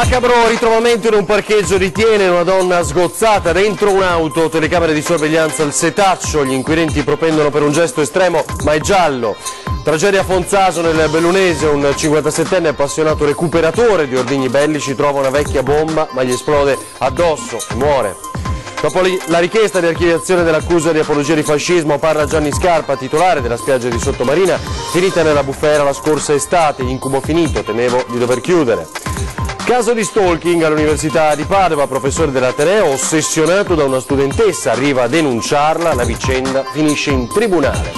Macabro ritrovamento in un parcheggio di Thiene, una donna sgozzata dentro un'auto, telecamere di sorveglianza al setaccio, gli inquirenti propendono per un gesto estremo ma è giallo. Tragedia a Fonzaso nel Bellunese, un 57enne appassionato recuperatore di ordigni bellici trova una vecchia bomba ma gli esplode addosso e muore. Dopo la richiesta di archiviazione dell'accusa di apologia di fascismo parla Gianni Scarpa, titolare della spiaggia di Sottomarina, finita nella bufera la scorsa estate, incubo finito, temevo di dover chiudere. Caso di stalking all'Università di Padova, professore dell'Ateneo ossessionato da una studentessa, arriva a denunciarla, la vicenda finisce in tribunale.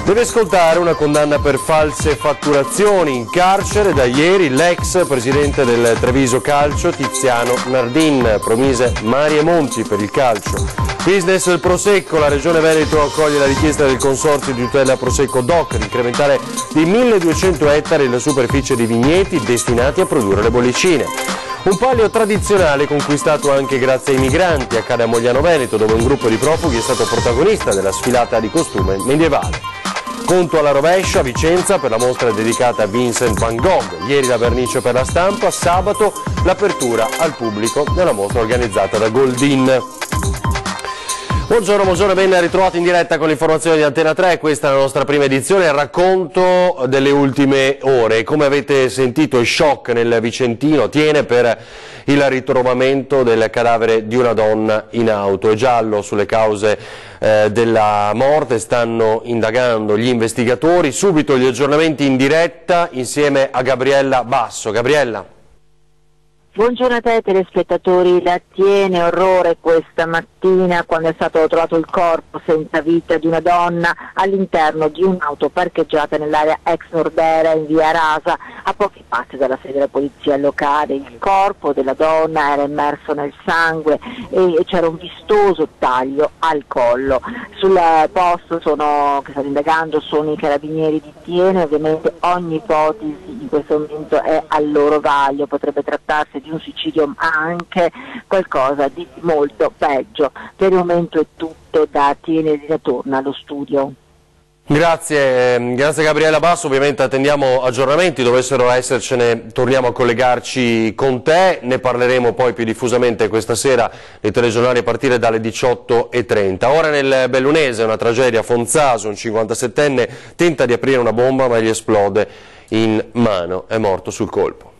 Deve scontare una condanna per false fatturazioni, in carcere da ieri l'ex presidente del Treviso Calcio Tiziano Nardin, promise mari e monti per il calcio. Business il Prosecco, la Regione Veneto accoglie la richiesta del Consorzio di tutela Prosecco DOC di incrementare di 1200 ettari la superficie di vigneti destinati a produrre le bollicine. Un palio tradizionale conquistato anche grazie ai migranti, accade a Mogliano Veneto dove un gruppo di profughi è stato protagonista della sfilata di costume medievale. Conto alla rovescia a Vicenza per la mostra dedicata a Vincent van Gogh. Ieri la vernice per la stampa, sabato l'apertura al pubblico della mostra organizzata da Goldin. Buongiorno e ben ritrovati in diretta con l'informazione di Antena 3, questa è la nostra prima edizione, il racconto delle ultime ore. Come avete sentito, il shock nel Vicentino Thiene per il ritrovamento del cadavere di una donna in auto. È giallo sulle cause della morte, stanno indagando gli investigatori. Subito gli aggiornamenti in diretta insieme a Gabriella Basso. Gabriella. Buongiorno a te telespettatori, la Thiene, orrore questa mattina quando è stato trovato il corpo senza vita di una donna all'interno di un'auto parcheggiata nell'area ex Nordera in via Rasa a pochi passi dalla sede della polizia locale. Il corpo della donna era immerso nel sangue e c'era un vistoso taglio al collo. Sul posto che stanno indagando sono i carabinieri di Thiene, ovviamente ogni ipotesi in questo momento è al loro vaglio, potrebbe trattarsi di un suicidio ma anche qualcosa di molto peggio. Per il momento è tutto da Thiene, ritorna allo studio. Grazie Gabriella Basso, ovviamente attendiamo aggiornamenti, dovessero essercene torniamo a collegarci con te, ne parleremo poi più diffusamente questa sera nei telegiornali a partire dalle 18:30. Ora nel Bellunese una tragedia a Fonzaso, un 57enne tenta di aprire una bomba ma gli esplode in mano, è morto sul colpo.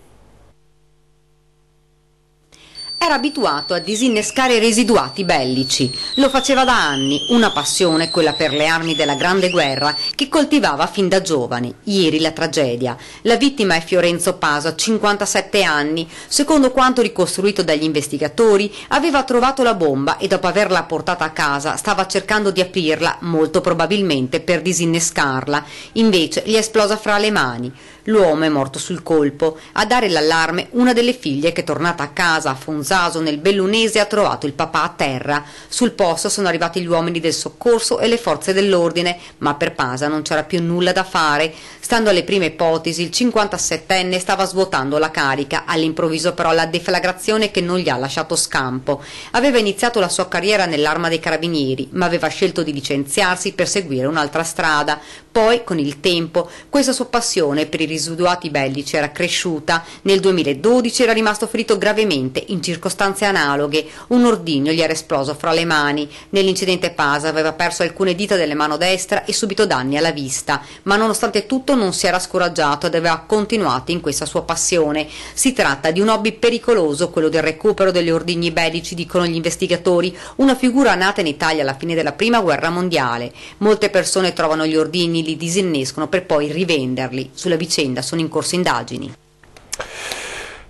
Era abituato a disinnescare residuati bellici. Lo faceva da anni, una passione, quella per le armi della Grande Guerra, che coltivava fin da giovane. Ieri la tragedia. La vittima è Fiorenzo Paso, 57 anni. Secondo quanto ricostruito dagli investigatori, aveva trovato la bomba e dopo averla portata a casa stava cercando di aprirla, molto probabilmente per disinnescarla. Invece gli è esplosa fra le mani. L'uomo è morto sul colpo. A dare l'allarme una delle figlie che, tornata a casa a Fonzaso nel Bellunese, ha trovato il papà a terra. Sul posto sono arrivati gli uomini del soccorso e le forze dell'ordine, ma per Pasa non c'era più nulla da fare. Stando alle prime ipotesi, il 57enne stava svuotando la carica, all'improvviso però la deflagrazione che non gli ha lasciato scampo. Aveva iniziato la sua carriera nell'Arma dei Carabinieri, ma aveva scelto di licenziarsi per seguire un'altra strada. Poi, con il tempo, questa sua passione per i residuati bellici era cresciuta. Nel 2012 era rimasto ferito gravemente in circostanze analoghe. Un ordigno gli era esploso fra le mani. Nell'incidente Pasa aveva perso alcune dita delle mano destra e subito danni alla vista, ma nonostante tutto non si era scoraggiato ed aveva continuato in questa sua passione. Si tratta di un hobby pericoloso, quello del recupero degli ordigni bellici, dicono gli investigatori, una figura nata in Italia alla fine della Prima Guerra Mondiale. Molte persone trovano gli ordigni, li disinnescono per poi rivenderli. Sulla vicenda sono in corso indagini.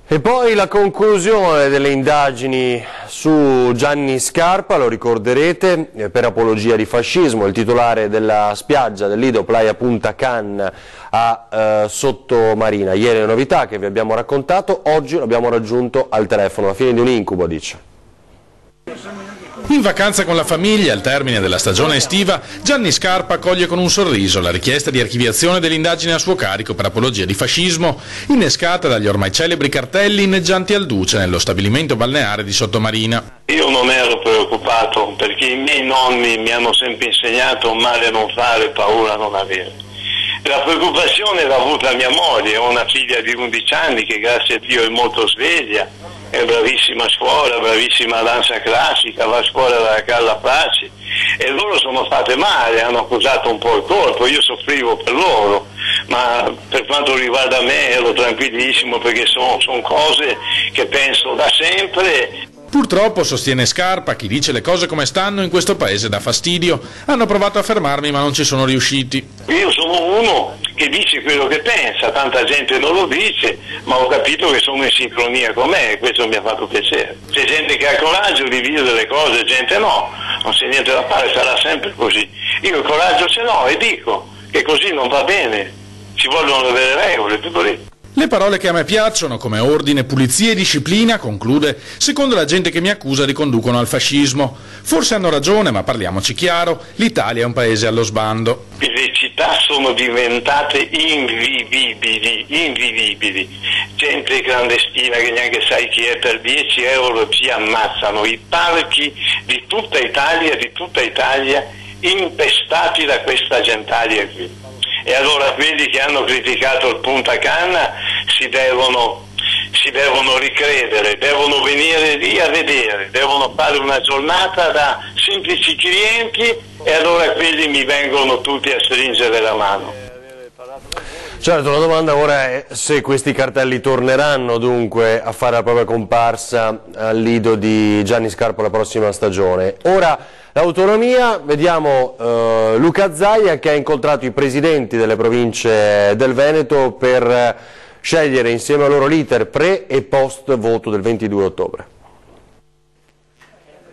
E poi la conclusione delle indagini su Gianni Scarpa, lo ricorderete, per apologia di fascismo, il titolare della spiaggia del Lido Playa Punta Can a Sottomarina. Ieri le novità che vi abbiamo raccontato, oggi lo abbiamo raggiunto al telefono, la fine di un incubo, dice. In vacanza con la famiglia, al termine della stagione estiva, Gianni Scarpa accoglie con un sorriso la richiesta di archiviazione dell'indagine a suo carico per apologia di fascismo, innescata dagli ormai celebri cartelli inneggianti al Duce nello stabilimento balneare di Sottomarina. Io non ero preoccupato perché i miei nonni mi hanno sempre insegnato male a non fare, paura a non avere. La preoccupazione l'ha avuta mia moglie, ho una figlia di 11 anni che grazie a Dio è molto sveglia, è bravissima a scuola, bravissima a danza classica, va a scuola dalla Carla Fracci, e loro sono fatte male, hanno accusato un po' il colpo, io soffrivo per loro, ma per quanto riguarda me ero tranquillissimo perché sono cose che penso da sempre. Purtroppo, sostiene Scarpa, chi dice le cose come stanno in questo paese dà fastidio. Hanno provato a fermarmi ma non ci sono riusciti. Io sono uno che dice quello che pensa, tanta gente non lo dice, ma ho capito che sono in sincronia con me e questo mi ha fatto piacere. C'è gente che ha coraggio di dire delle cose, gente no, non c'è niente da fare, sarà sempre così. Io il coraggio ce l'ho e dico che così non va bene, ci vogliono delle regole, tutto lì. Le parole che a me piacciono, come ordine, pulizia e disciplina, conclude, secondo la gente che mi accusa riconducono al fascismo. Forse hanno ragione, ma parliamoci chiaro, l'Italia è un paese allo sbando. Le città sono diventate invivibili, gente clandestina che neanche sai chi è, per 10 euro ci ammazzano, i parchi di tutta Italia impestati da questa gentaglia qui. E allora quelli che hanno criticato il Punta Canna si devono ricredere, devono venire lì a vedere, devono fare una giornata da semplici clienti e allora quelli mi vengono tutti a stringere la mano. Certo, la domanda ora è se questi cartelli torneranno dunque a fare la propria comparsa al lido di Gianni Scarpa la prossima stagione. Ora l'autonomia, vediamo Luca Zaia che ha incontrato i presidenti delle province del Veneto per scegliere insieme a loro l'iter pre e post voto del 22 ottobre.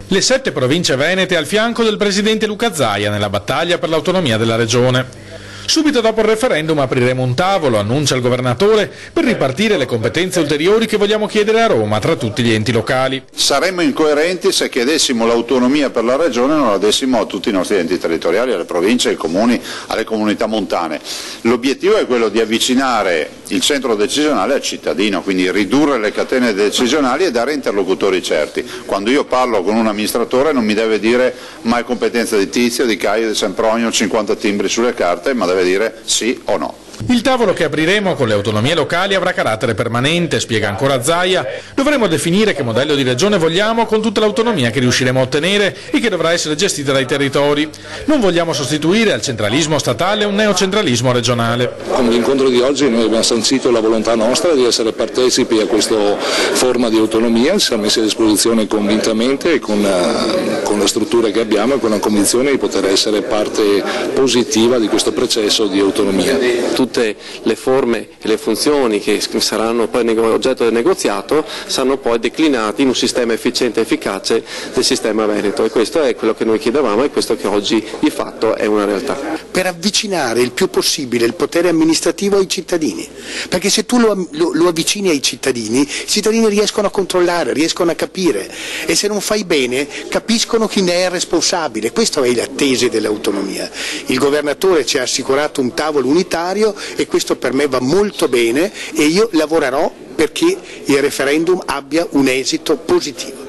Le 7 province venete al fianco del presidente Luca Zaia nella battaglia per l'autonomia della regione. Subito dopo il referendum apriremo un tavolo, annuncia il governatore, per ripartire le competenze ulteriori che vogliamo chiedere a Roma tra tutti gli enti locali. Saremmo incoerenti se chiedessimo l'autonomia per la regione e non la dessimo a tutti i nostri enti territoriali, alle province, ai comuni, alle comunità montane. L'obiettivo è quello di avvicinare il centro decisionale al cittadino, quindi ridurre le catene decisionali e dare interlocutori certi. Quando io parlo con un amministratore non mi deve dire ma è competenza di Tizio, di Caio, di Sempronio, 50 timbri sulle carte, ma deve dire sì o no. Il tavolo che apriremo con le autonomie locali avrà carattere permanente, spiega ancora Zaia. Dovremo definire che modello di regione vogliamo con tutta l'autonomia che riusciremo a ottenere e che dovrà essere gestita dai territori. Non vogliamo sostituire al centralismo statale un neocentralismo regionale. Con l'incontro di oggi noi abbiamo sancito la volontà nostra di essere partecipi a questa forma di autonomia, ci siamo messi a disposizione convintamente e con la struttura che abbiamo e con la convinzione di poter essere parte positiva di questo processo di autonomia. Tutte le forme e le funzioni che saranno poi oggetto del negoziato saranno poi declinati in un sistema efficiente e efficace del sistema Veneto, e questo è quello che noi chiedevamo e questo che oggi di fatto è una realtà. Per avvicinare il più possibile il potere amministrativo ai cittadini, perché se tu lo avvicini ai cittadini, i cittadini riescono a controllare, riescono a capire e se non fai bene capiscono chi ne è responsabile. Questa è la tesi dell'autonomia. Il governatore ci ha assicurato un tavolo unitario e questo per me va molto bene e io lavorerò perché il referendum abbia un esito positivo.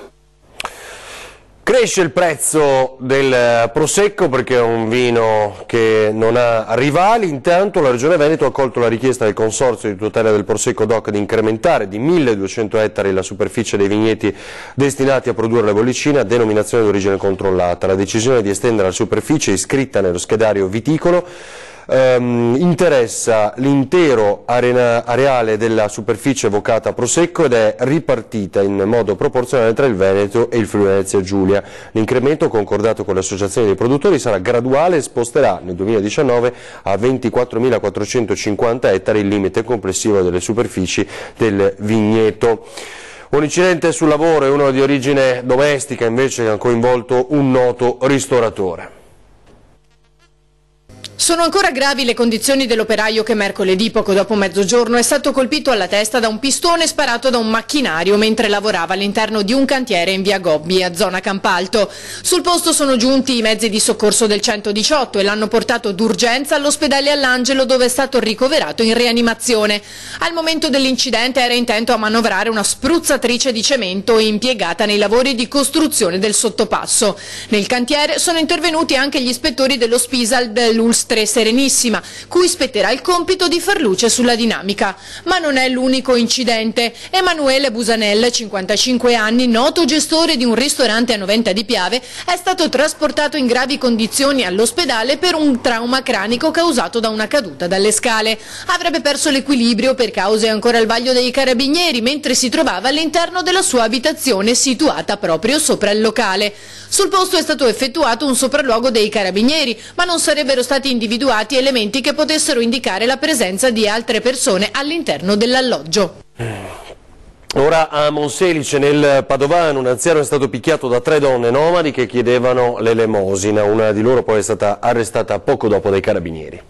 Cresce il prezzo del Prosecco perché è un vino che non ha rivali. Intanto la Regione Veneto ha accolto la richiesta del Consorzio di tutela del Prosecco DOC di incrementare di 1.200 ettari la superficie dei vigneti destinati a produrre la bollicina a denominazione d'origine controllata. La decisione di estendere la superficie iscritta nello schedario viticolo interessa l'intero areale della superficie vocata a Prosecco ed è ripartita in modo proporzionale tra il Veneto e il Friuli Venezia Giulia. L'incremento concordato con le associazioni dei produttori sarà graduale e sposterà nel 2019 a 24.450 ettari il limite complessivo delle superfici del vigneto. Un incidente sul lavoro e uno di origine domestica invece che ha coinvolto un noto ristoratore. Sono ancora gravi le condizioni dell'operaio che mercoledì, poco dopo mezzogiorno, è stato colpito alla testa da un pistone sparato da un macchinario mentre lavorava all'interno di un cantiere in via Gobbi, a zona Campalto. Sul posto sono giunti i mezzi di soccorso del 118 e l'hanno portato d'urgenza all'ospedale All'Angelo, dove è stato ricoverato in rianimazione. Al momento dell'incidente era intento a manovrare una spruzzatrice di cemento impiegata nei lavori di costruzione del sottopasso. Nel cantiere sono intervenuti anche gli ispettori dello Spisal dell'Ulster Mestre Serenissima, cui spetterà il compito di far luce sulla dinamica. Ma non è l'unico incidente. Emanuele Busanel, 55 anni, noto gestore di un ristorante a Noventa di Piave, è stato trasportato in gravi condizioni all'ospedale per un trauma cranico causato da una caduta dalle scale. Avrebbe perso l'equilibrio per cause ancora al vaglio dei carabinieri mentre si trovava all'interno della sua abitazione situata proprio sopra il locale. Sul posto è stato effettuato un sopralluogo dei carabinieri, ma non sarebbero stati individuati elementi che potessero indicare la presenza di altre persone all'interno dell'alloggio. Ora a Monselice, nel Padovano, un anziano è stato picchiato da 3 donne nomadi che chiedevano l'elemosina. Una di loro poi è stata arrestata poco dopo dai carabinieri.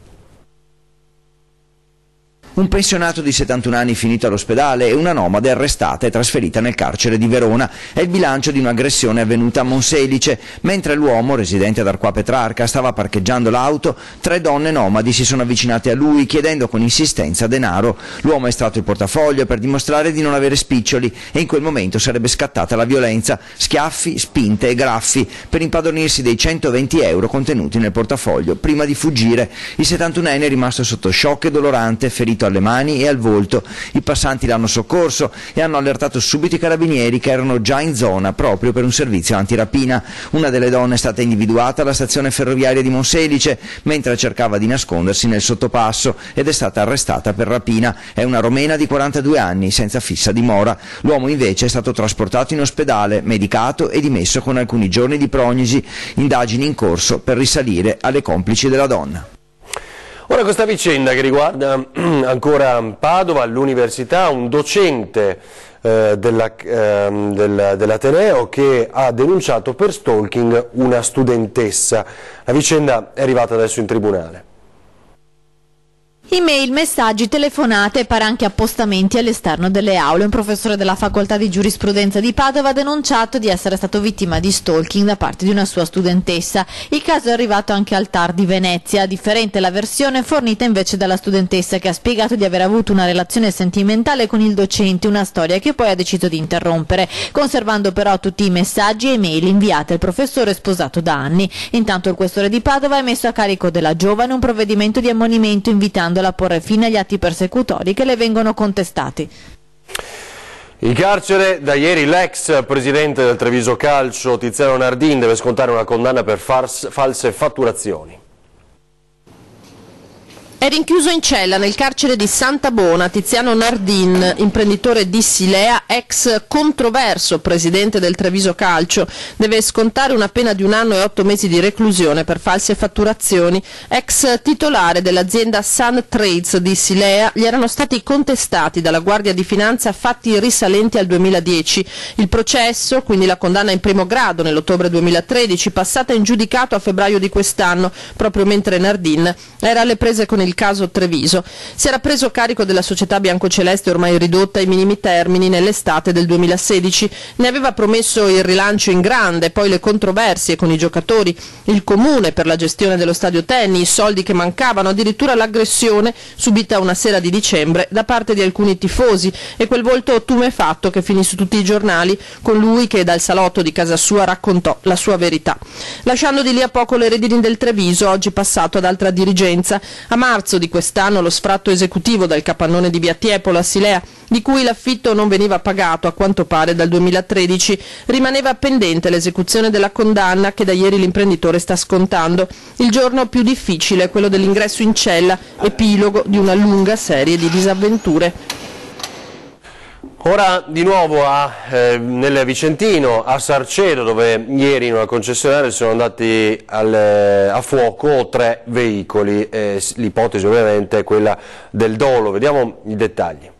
Un pensionato di 71 anni finito all'ospedale e una nomade arrestata e trasferita nel carcere di Verona. È il bilancio di un'aggressione avvenuta a Monselice. Mentre l'uomo, residente ad Arquà Petrarca, stava parcheggiando l'auto, 3 donne nomadi si sono avvicinate a lui chiedendo con insistenza denaro. L'uomo ha estratto il portafoglio per dimostrare di non avere spiccioli e in quel momento sarebbe scattata la violenza, schiaffi, spinte e graffi per impadronirsi dei 120 euro contenuti nel portafoglio prima di fuggire. Il 71enne è rimasto sotto shock e dolorante, ferito alle mani e al volto. I passanti l'hanno soccorso e hanno allertato subito i carabinieri che erano già in zona proprio per un servizio antirapina. Una delle donne è stata individuata alla stazione ferroviaria di Monselice mentre cercava di nascondersi nel sottopasso ed è stata arrestata per rapina. È una romena di 42 anni senza fissa dimora. L'uomo invece è stato trasportato in ospedale, medicato e dimesso con alcuni giorni di prognosi. Indagini in corso per risalire alle complici della donna. Ora questa vicenda che riguarda ancora Padova, all'università, un docente dell'Ateneo che ha denunciato per stalking una studentessa. La vicenda è arrivata adesso in tribunale. Email, messaggi, telefonate e pare anche appostamenti all'esterno delle aule. Un professore della facoltà di giurisprudenza di Padova ha denunciato di essere stato vittima di stalking da parte di una sua studentessa. Il caso è arrivato anche al TAR di Venezia. Differente la versione fornita invece dalla studentessa, che ha spiegato di aver avuto una relazione sentimentale con il docente, una storia che poi ha deciso di interrompere, conservando però tutti i messaggi e email inviati al professore sposato da anni. Intanto il questore di Padova ha messo a carico della giovane un provvedimento di ammonimento invitandola a porre fine agli atti persecutori che le vengono contestati. In carcere da ieri l'ex presidente del Treviso Calcio Tiziano Nardin deve scontare una condanna per false fatturazioni. È rinchiuso in cella nel carcere di Santa Bona Tiziano Nardin, imprenditore di Silea, ex controverso presidente del Treviso Calcio. Deve scontare una pena di 1 anno e 8 mesi di reclusione per false fatturazioni. Ex titolare dell'azienda Sun Trades di Silea, gli erano stati contestati dalla Guardia di Finanza fatti risalenti al 2010. Il processo, quindi la condanna in primo grado nell'ottobre 2013, passata in giudicato a febbraio di quest'anno, proprio mentre Nardin era alle prese con il caso Treviso. Si era preso carico della società biancoceleste ormai ridotta ai minimi termini nell'estate del 2016. Ne aveva promesso il rilancio in grande, poi le controversie con i giocatori, il comune per la gestione dello stadio tennis, i soldi che mancavano, addirittura l'aggressione subita una sera di dicembre da parte di alcuni tifosi e quel volto tumefatto che finì su tutti i giornali con lui che dal salotto di casa sua raccontò la sua verità. Lasciando di lì a poco le redini del Treviso, oggi passato ad altra dirigenza. A marzo di quest'anno lo sfratto esecutivo dal capannone di Via Tiepolo a Silea, di cui l'affitto non veniva pagato a quanto pare dal 2013, rimaneva pendente l'esecuzione della condanna che da ieri l'imprenditore sta scontando. Il giorno più difficile è quello dell'ingresso in cella, epilogo di una lunga serie di disavventure. Ora di nuovo nel Vicentino, a Sarcedo, dove ieri in una concessionaria sono andati a fuoco 3 veicoli. L'ipotesi ovviamente è quella del dolo. Vediamo i dettagli.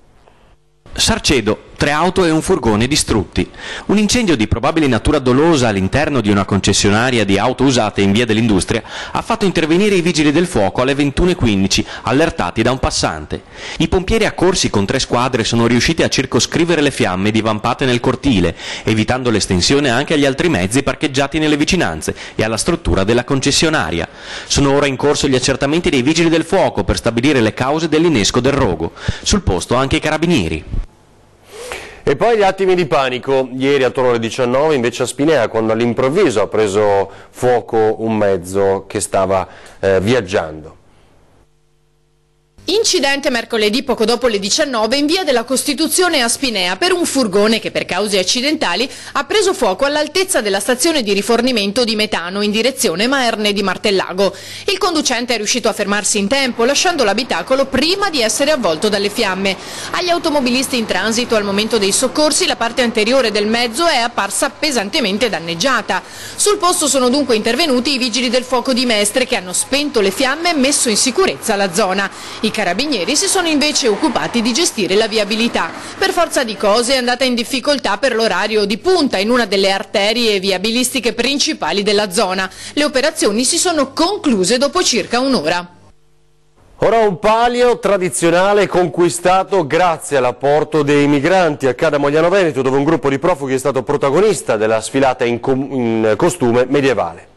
Sarcedo, 3 auto e un furgone distrutti. Un incendio di probabile natura dolosa all'interno di una concessionaria di auto usate in via dell'Industria ha fatto intervenire i vigili del fuoco alle 21:15, allertati da un passante. I pompieri accorsi con 3 squadre sono riusciti a circoscrivere le fiamme divampate nel cortile, evitando l'estensione anche agli altri mezzi parcheggiati nelle vicinanze e alla struttura della concessionaria. Sono ora in corso gli accertamenti dei vigili del fuoco per stabilire le cause dell'innesco del rogo. Sul posto anche i carabinieri. E poi gli attimi di panico, ieri attorno alle 19 invece a Spinea, quando all'improvviso ha preso fuoco un mezzo che stava viaggiando. Incidente mercoledì poco dopo le 19 in via della Costituzione a Spinea per un furgone che per cause accidentali ha preso fuoco all'altezza della stazione di rifornimento di metano in direzione Maerne di Martellago. Il conducente è riuscito a fermarsi in tempo lasciando l'abitacolo prima di essere avvolto dalle fiamme. Agli automobilisti in transito al momento dei soccorsi la parte anteriore del mezzo è apparsa pesantemente danneggiata. Sul posto sono dunque intervenuti i vigili del fuoco di Mestre che hanno spento le fiamme e messo in sicurezza la zona. I carabinieri si sono invece occupati di gestire la viabilità. Per forza di cose è andata in difficoltà per l'orario di punta in una delle arterie viabilistiche principali della zona. Le operazioni si sono concluse dopo circa un'ora. Ora un palio tradizionale conquistato grazie all'apporto dei migranti a Cada Mogliano Veneto, dove un gruppo di profughi è stato protagonista della sfilata in costume medievale.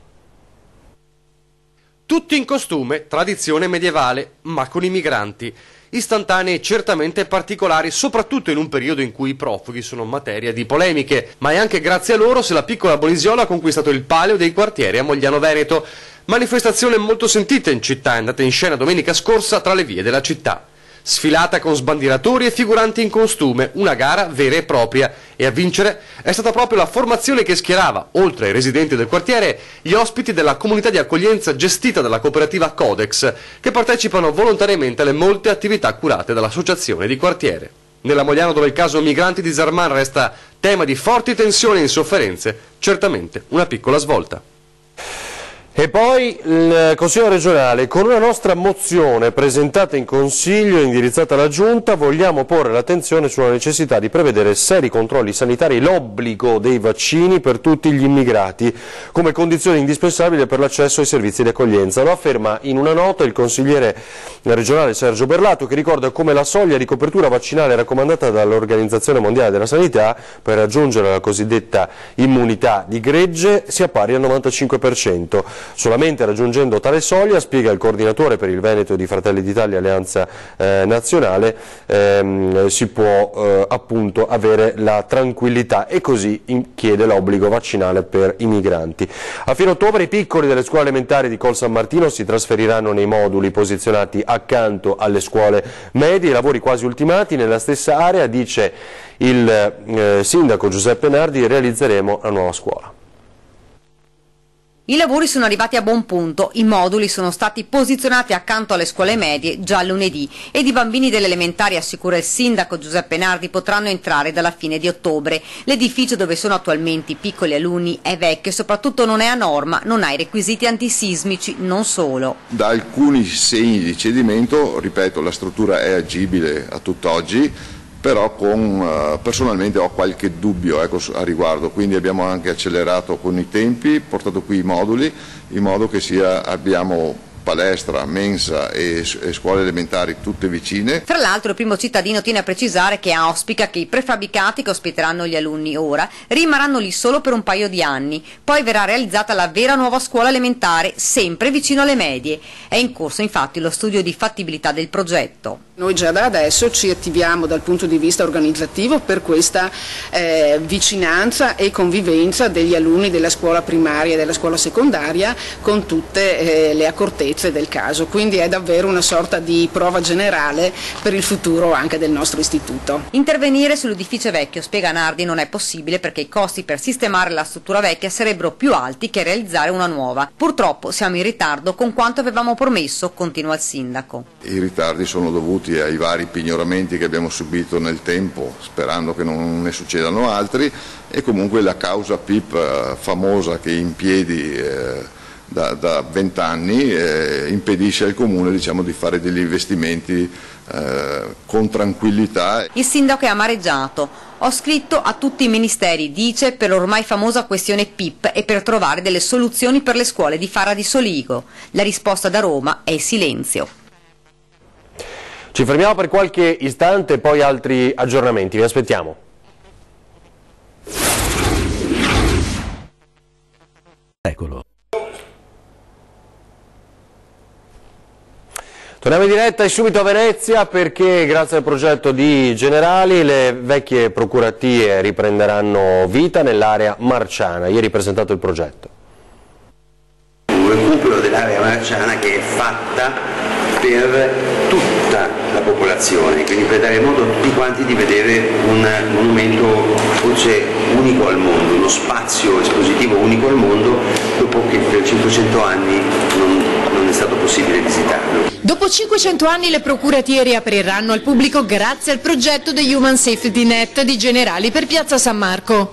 Tutti in costume, tradizione medievale, ma con i migranti. Istantanei certamente particolari, soprattutto in un periodo in cui i profughi sono materia di polemiche, ma è anche grazie a loro se la piccola Bolisiola ha conquistato il palio dei quartieri a Mogliano Veneto. Manifestazione molto sentita in città, è andata in scena domenica scorsa tra le vie della città. Sfilata con sbandieratori e figuranti in costume, una gara vera e propria, e a vincere è stata proprio la formazione che schierava, oltre ai residenti del quartiere, gli ospiti della comunità di accoglienza gestita dalla cooperativa Codex, che partecipano volontariamente alle molte attività curate dall'associazione di quartiere. Nella Mogliano, dove il caso migranti di Zarman resta tema di forti tensioni e insofferenze, certamente una piccola svolta. E poi il Consiglio regionale, con una nostra mozione presentata in Consiglio e indirizzata alla Giunta, vogliamo porre l'attenzione sulla necessità di prevedere seri controlli sanitari e l'obbligo dei vaccini per tutti gli immigrati come condizione indispensabile per l'accesso ai servizi di accoglienza. Lo afferma in una nota il consigliere regionale Sergio Berlato, che ricorda come la soglia di copertura vaccinale raccomandata dall'Organizzazione Mondiale della Sanità per raggiungere la cosiddetta immunità di gregge sia pari al 95%. Solamente raggiungendo tale soglia, spiega il coordinatore per il Veneto di Fratelli d'Italia Alleanza Nazionale, si può appunto avere la tranquillità, e così chiede l'obbligo vaccinale per i migranti. A fine ottobre i piccoli delle scuole elementari di Col San Martino si trasferiranno nei moduli posizionati accanto alle scuole medie, i lavori quasi ultimati nella stessa area, dice il sindaco Giuseppe Nardi, realizzeremo la nuova scuola. I lavori sono arrivati a buon punto, i moduli sono stati posizionati accanto alle scuole medie già lunedì ed i bambini delle elementari, assicura il sindaco Giuseppe Nardi, potranno entrare dalla fine di ottobre. L'edificio dove sono attualmente i piccoli alunni è vecchio e soprattutto non è a norma, non ha i requisiti antisismici, non solo. Da alcuni segni di cedimento, ripeto, la struttura è agibile a tutt'oggi, però personalmente ho qualche dubbio a riguardo, quindi abbiamo anche accelerato con i tempi, portato qui i moduli, in modo che abbiamo palestra, mensa e scuole elementari tutte vicine. Tra l'altro il primo cittadino tiene a precisare che auspica che i prefabbricati che ospiteranno gli alunni ora rimarranno lì solo per un paio di anni, poi verrà realizzata la vera nuova scuola elementare, sempre vicino alle medie. È in corso infatti lo studio di fattibilità del progetto. Noi già da adesso ci attiviamo dal punto di vista organizzativo per questa vicinanza e convivenza degli alunni della scuola primaria e della scuola secondaria con tutte le accortezze del caso, quindi è davvero una sorta di prova generale per il futuro anche del nostro istituto. Intervenire sull'edificio vecchio, spiega Nardi, non è possibile perché i costi per sistemare la struttura vecchia sarebbero più alti che realizzare una nuova. Purtroppo siamo in ritardo con quanto avevamo promesso, continua il sindaco. I ritardi sono dovuti ai vari pignoramenti che abbiamo subito nel tempo, sperando che non ne succedano altri, e comunque la causa PIP famosa che è in piedi da 20 anni impedisce al Comune, diciamo, di fare degli investimenti con tranquillità. Il sindaco è amareggiato. Ho scritto a tutti i ministeri, dice, per l'ormai famosa questione PIP e per trovare delle soluzioni per le scuole di Fara di Soligo. La risposta da Roma è silenzio. Ci fermiamo per qualche istante, poi altri aggiornamenti, vi aspettiamo. Eccolo. Torniamo in diretta e subito a Venezia perché grazie al progetto di Generali le vecchie procuratie riprenderanno vita nell'area marciana. Ieri presentato il progetto. Un recupero dell'area marciana che è fatta per tutta la popolazione, quindi per dare modo a tutti quanti di vedere un monumento forse unico al mondo, uno spazio espositivo unico al mondo, dopo che per 500 anni non è stato possibile visitarlo. Dopo 500 anni le procuratie riapriranno al pubblico grazie al progetto The Human Safety Net di Generali per Piazza San Marco.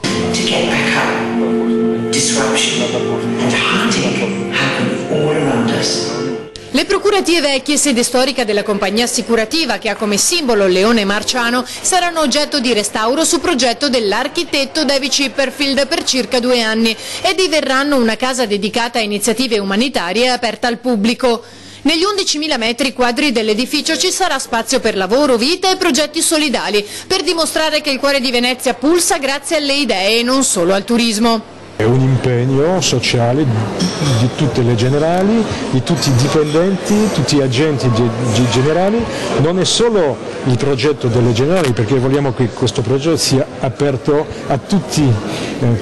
Le procuratie vecchie, sede storica della compagnia assicurativa che ha come simbolo il leone marciano, saranno oggetto di restauro su progetto dell'architetto David Chipperfield per circa 2 anni e diverranno una casa dedicata a iniziative umanitarie aperta al pubblico. Negli 11.000 metri quadri dell'edificio ci sarà spazio per lavoro, vita e progetti solidali, per dimostrare che il cuore di Venezia pulsa grazie alle idee e non solo al turismo. È un impegno sociale di tutte le Generali, di tutti i dipendenti, tutti gli agenti di Generali. Non è solo il progetto delle Generali, perché vogliamo che questo progetto sia aperto a tutti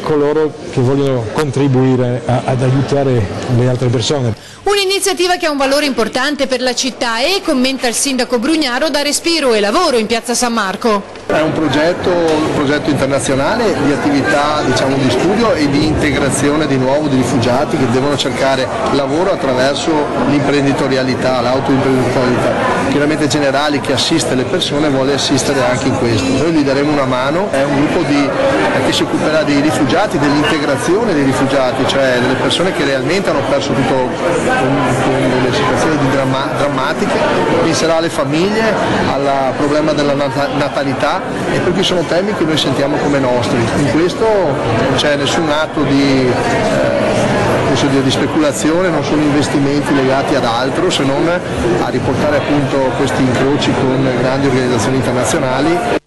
coloro che vogliono contribuire ad aiutare le altre persone. Un'iniziativa che ha un valore importante per la città e, commenta il sindaco Brugnaro, dà respiro e lavoro in Piazza San Marco. È un progetto internazionale di attività di studio e di integrazione di nuovo di rifugiati che devono cercare lavoro attraverso l'imprenditorialità, l'autoimprenditorialità. Chiaramente Generali, che assiste le persone, vuole assistere anche in questo. Noi gli daremo una mano, è un gruppo che si occuperà dei rifugiati, dell'integrazione dei rifugiati, cioè delle persone che realmente hanno perso tutto con delle situazioni drammatiche, penserà alle famiglie, al problema della natalità, e per cui sono temi che noi sentiamo come nostri. In questo non c'è nessun atto di speculazione, non sono investimenti legati ad altro se non a riportare appunto questi incroci con grandi organizzazioni internazionali.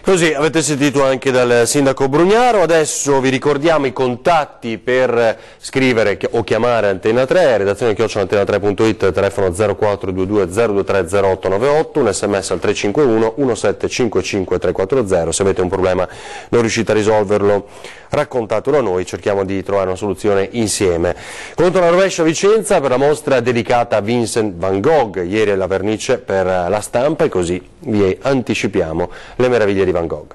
Così avete sentito anche dal sindaco Brugnaro. Adesso vi ricordiamo i contatti per scrivere o chiamare Antena 3, redazione @antena3.it, telefono 0422 023 0898, un sms al 351 1755 340. Se avete un problema non riuscite a risolverlo, raccontatelo a noi, cerchiamo di trovare una soluzione insieme. Contro la rovescia Vicenza per la mostra dedicata a Vincent van Gogh, ieri alla vernice per la Stampa, e così vi anticipiamo le meraviglie di Van Gogh.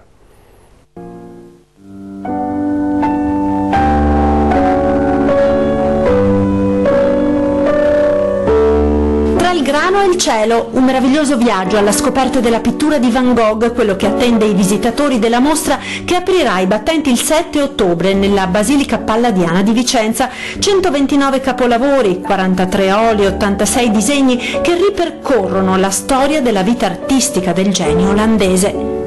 Tra il grano e il cielo, un meraviglioso viaggio alla scoperta della pittura di Van Gogh, quello che attende i visitatori della mostra che aprirà i battenti il 7 ottobre nella Basilica Palladiana di Vicenza. 129 capolavori, 43 oli, 86 disegni che ripercorrono la storia della vita artistica del genio olandese.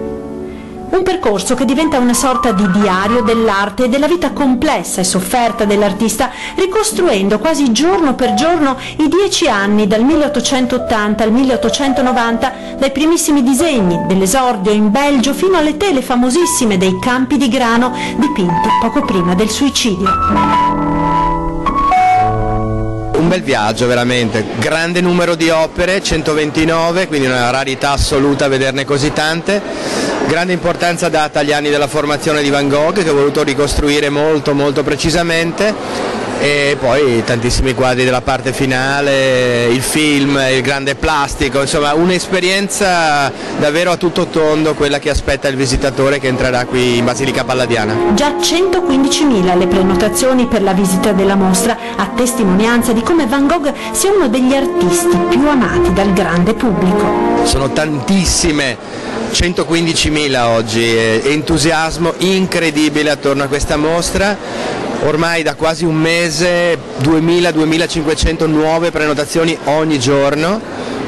Un percorso che diventa una sorta di diario dell'arte e della vita complessa e sofferta dell'artista, ricostruendo quasi giorno per giorno i 10 anni dal 1880 al 1890, dai primissimi disegni dell'esordio in Belgio fino alle tele famosissime dei campi di grano dipinte poco prima del suicidio. Un bel viaggio veramente, grande numero di opere, 129, quindi una rarità assoluta vederne così tante. Grande importanza data agli anni della formazione di Van Gogh, che ho voluto ricostruire molto precisamente, e poi tantissimi quadri della parte finale, il film, il grande plastico, insomma un'esperienza davvero a tutto tondo, quella che aspetta il visitatore che entrerà qui in Basilica Palladiana. Già 115.000 le prenotazioni per la visita della mostra, a testimonianza di come Van Gogh sia uno degli artisti più amati dal grande pubblico. Sono tantissime, 115.000 oggi, entusiasmo incredibile attorno a questa mostra, ormai da quasi un mese 2.000-2.500 nuove prenotazioni ogni giorno,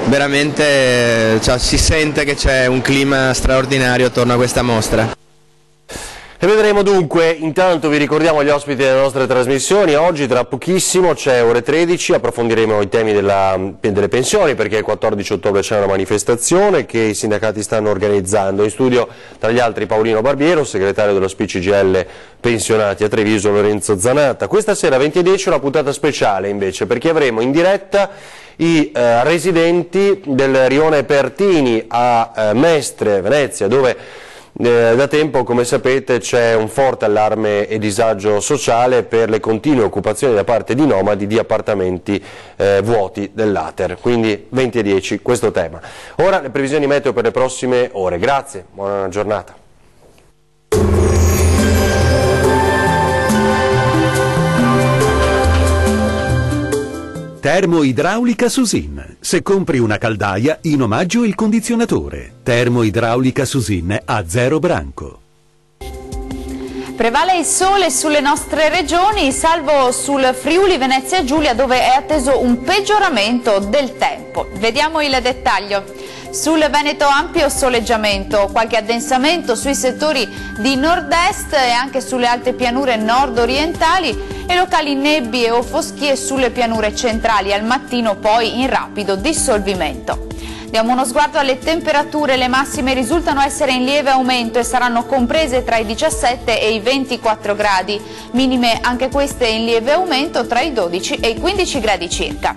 veramente si sente che c'è un clima straordinario attorno a questa mostra. E vedremo dunque, intanto vi ricordiamo gli ospiti delle nostre trasmissioni, oggi tra pochissimo c'è ore 13, approfondiremo i temi delle pensioni perché il 14 ottobre c'è una manifestazione che i sindacati stanno organizzando. In studio tra gli altri Paolino Barbiero, segretario dello SPI-CGIL pensionati a Treviso, Lorenzo Zanatta. Questa sera 20:10 una puntata speciale invece perché avremo in diretta i residenti del rione Pertini a Mestre, Venezia, dove da tempo, come sapete, c'è un forte allarme e disagio sociale per le continue occupazioni da parte di nomadi di appartamenti vuoti dell'Ater. Quindi 20:10 questo tema. Ora le previsioni meteo per le prossime ore. Grazie, buona giornata. Termoidraulica Susin. Se compri una caldaia, in omaggio il condizionatore. Termoidraulica Susin a 0 branco. Prevale il sole sulle nostre regioni, salvo sul Friuli Venezia Giulia dove è atteso un peggioramento del tempo. Vediamo il dettaglio. Sul Veneto ampio soleggiamento, qualche addensamento sui settori di nord-est e anche sulle alte pianure nord-orientali e locali nebbie o foschie sulle pianure centrali, al mattino poi in rapido dissolvimento. Diamo uno sguardo alle temperature, le massime risultano essere in lieve aumento e saranno comprese tra i 17 e i 24 gradi, minime anche queste in lieve aumento tra i 12 e i 15 gradi circa.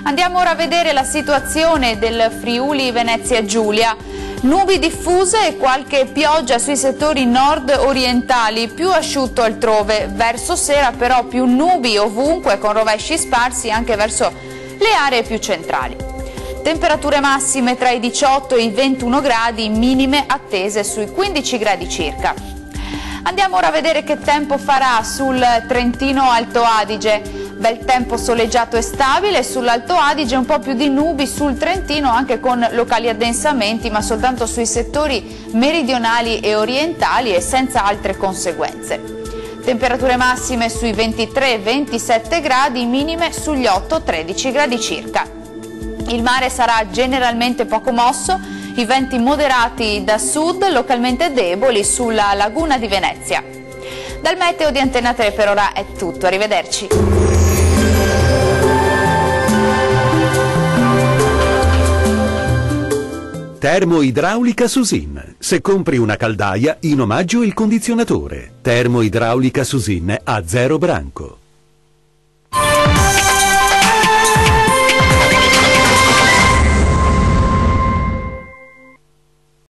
Andiamo ora a vedere la situazione del Friuli Venezia Giulia. Nubi diffuse e qualche pioggia sui settori nord-orientali, più asciutto altrove. Verso sera però più nubi ovunque con rovesci sparsi anche verso le aree più centrali. Temperature massime tra i 18 e i 21 gradi, minime attese sui 15 gradi circa. Andiamo ora a vedere che tempo farà sul Trentino Alto Adige. Bel tempo soleggiato e stabile, sull'Alto Adige un po' più di nubi, sul Trentino anche con locali addensamenti, ma soltanto sui settori meridionali e orientali e senza altre conseguenze. Temperature massime sui 23-27 gradi, minime sugli 8-13 gradi circa. Il mare sarà generalmente poco mosso, i venti moderati da sud, localmente deboli sulla laguna di Venezia. Dal meteo di Antena 3 per ora è tutto, arrivederci. Termoidraulica Susin. Se compri una caldaia, in omaggio il condizionatore. Termoidraulica Susin a 0 branco.